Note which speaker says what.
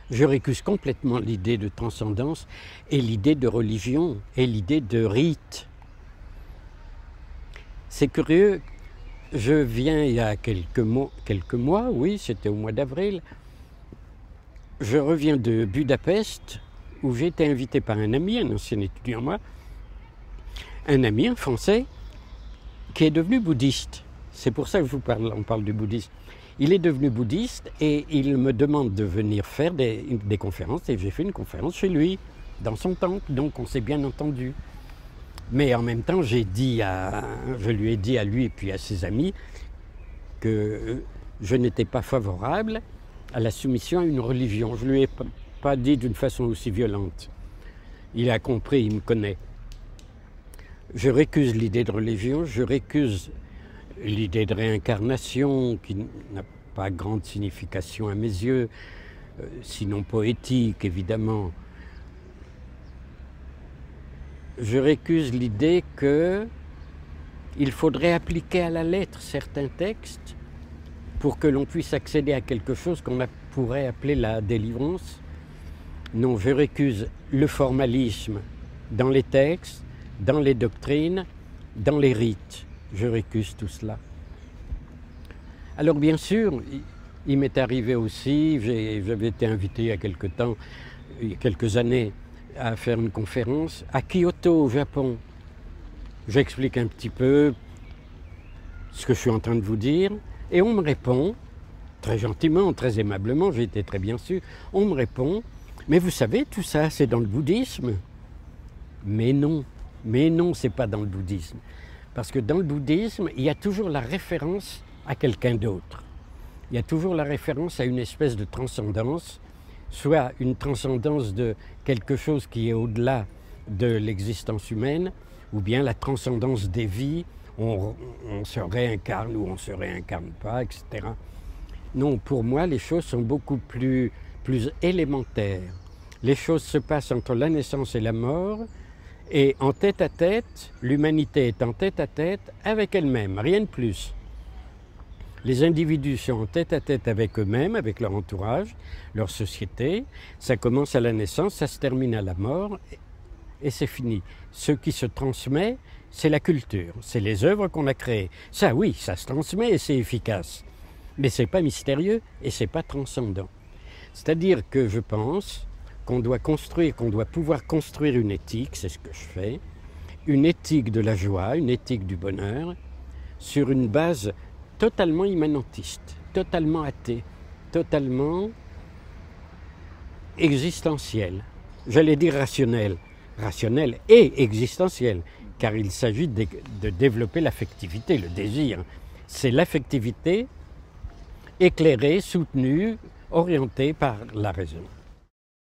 Speaker 1: Je récuse complètement l'idée de transcendance et l'idée de religion et l'idée de rite. C'est curieux, je viens il y a quelques mois, oui, c'était au mois d'avril, je reviens de Budapest où j'ai été invité par un ami, un ancien étudiant moi, un ami, un Français, qui est devenu bouddhiste. C'est pour ça que on parle du bouddhisme. Il est devenu bouddhiste et il me demande de venir faire des conférences et j'ai fait une conférence chez lui, dans son temple, donc on s'est bien entendu. Mais en même temps, je lui ai dit à lui et puis à ses amis que je n'étais pas favorable à la soumission à une religion. Je ne lui ai pas dit d'une façon aussi violente. Il a compris, il me connaît. Je récuse l'idée de religion, je récuse l'idée de réincarnation qui n'a pas grande signification à mes yeux, sinon poétique évidemment. Je récuse l'idée qu'il faudrait appliquer à la lettre certains textes pour que l'on puisse accéder à quelque chose qu'on pourrait appeler la délivrance. Non, je récuse le formalisme dans les textes, dans les doctrines, dans les rites. Je récuse tout cela. Alors bien sûr, il m'est arrivé aussi, j'avais été invité il y a quelques années, à faire une conférence à Kyoto, au Japon. J'explique un petit peu ce que je suis en train de vous dire et on me répond, très gentiment, très aimablement, j'ai été très bien sûr, on me répond, mais vous savez, tout ça c'est dans le bouddhisme. Mais non, c'est pas dans le bouddhisme. Parce que dans le bouddhisme, il y a toujours la référence à quelqu'un d'autre. Il y a toujours la référence à une espèce de transcendance, soit une transcendance de quelque chose qui est au-delà de l'existence humaine, ou bien la transcendance des vies, on se réincarne ou on ne se réincarne pas, etc. Non, pour moi, les choses sont beaucoup plus élémentaires. Les choses se passent entre la naissance et la mort, et en tête-à-tête, l'humanité est en tête-à-tête avec elle-même, rien de plus. Les individus sont en tête-à-tête avec eux-mêmes, avec leur entourage, leur société. Ça commence à la naissance, ça se termine à la mort, et c'est fini. Ce qui se transmet, c'est la culture, c'est les œuvres qu'on a créées. Ça, oui, ça se transmet et c'est efficace. Mais c'est pas mystérieux et c'est pas transcendant. C'est-à-dire que je pense qu'on doit pouvoir construire une éthique, c'est ce que je fais, une éthique de la joie, une éthique du bonheur, sur une base totalement immanentiste, totalement athée, totalement existentielle. J'allais dire rationnelle et existentielle, car il s'agit de développer l'affectivité, le désir. C'est l'affectivité éclairée, soutenue, orientée par la raison.